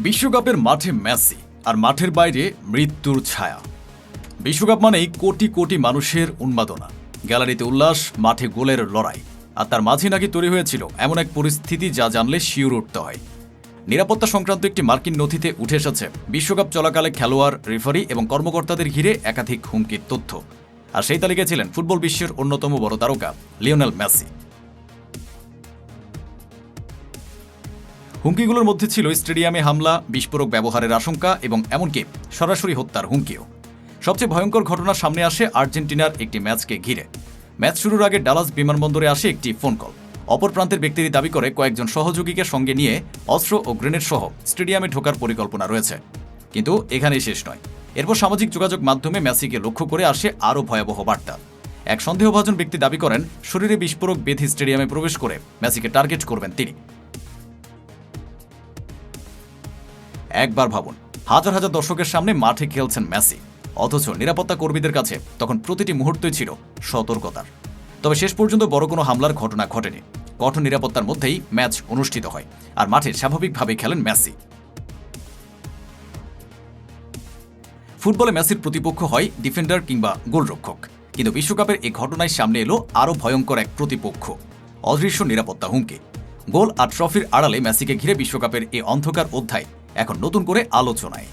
বিশ্বকাপের মাঠে মেসি আর মাঠের বাইরে মৃত্যুর ছায়া। বিশ্বকাপ মানেই কোটি কোটি মানুষের উন্মাদনা, গ্যালারিতে উল্লাস, মাঠে গোলের লড়াই। আর তার মাঝে নাকি তৈরি হয়েছিল এমন এক পরিস্থিতি যা জানলে শিউরে উঠতে হয়। নিরাপত্তা সংক্রান্ত একটি মার্কিন নথিতে উঠে এসেছে বিশ্বকাপ চলাকালে খেলোয়াড়, রেফারি এবং কর্মকর্তাদের ঘিরে একাধিক হুমকির তথ্য। আর সেই তালিকায় ছিলেন ফুটবল বিশ্বের অন্যতম বড় তারকা লিওনেল মেসি। হুমকিগুলোর মধ্যে ছিল স্টেডিয়ামে হামলা, বিস্ফোরক ব্যবহারের আশঙ্কা এবং এমনকি সরাসরি হত্যার হুমকিও। সবচেয়ে ভয়ঙ্কর ঘটনা সামনে আসে আর্জেন্টিনার একটি ম্যাচকে ঘিরে। ম্যাচ শুরুর আগে ডালাস বিমানবন্দরে আসে একটি ফোন কল। অপর প্রান্তের ব্যক্তিটি দাবি করে কয়েকজন সহযোগীকে সঙ্গে নিয়ে অস্ত্র ও গ্রেনেড সহ স্টেডিয়ামে ঢোকার পরিকল্পনা রয়েছে। কিন্তু এখানেই শেষ নয়। এরপর সামাজিক যোগাযোগ মাধ্যমে মেসিকে লক্ষ্য করে আসে আরও ভয়াবহ বার্তা। এক সন্দেহভাজন ব্যক্তি দাবি করেন শরীরে বিস্ফোরক বেঁধে স্টেডিয়ামে প্রবেশ করে মেসিকে টার্গেট করবেন তিনি। একবার ভাবুন, হাজার হাজার দর্শকের সামনে মাঠে খেলছেন মেসি, অথচ নিরাপত্তা কর্মীদের কাছে তখন প্রতিটি মুহূর্তই ছিল সতর্কতার। তবে শেষ পর্যন্ত বড় কোনো হামলার ঘটনা ঘটেনি। কঠোর নিরাপত্তার মধ্যেই ম্যাচ অনুষ্ঠিত হয় আর মাঠে স্বাভাবিকভাবে খেলেন মেসি। ফুটবলে মেসির প্রতিপক্ষ হয় ডিফেন্ডার কিংবা গোলরক্ষক, কিন্তু বিশ্বকাপের এই ঘটনায় সামনে এলো আরও ভয়ঙ্কর এক প্রতিপক্ষ, অদৃশ্য নিরাপত্তা হুমকি। গোল আর ট্রফির আড়ালে মেসিকে ঘিরে বিশ্বকাপের এই অন্ধকার অধ্যায় এখন নতুন করে আলোচনায়।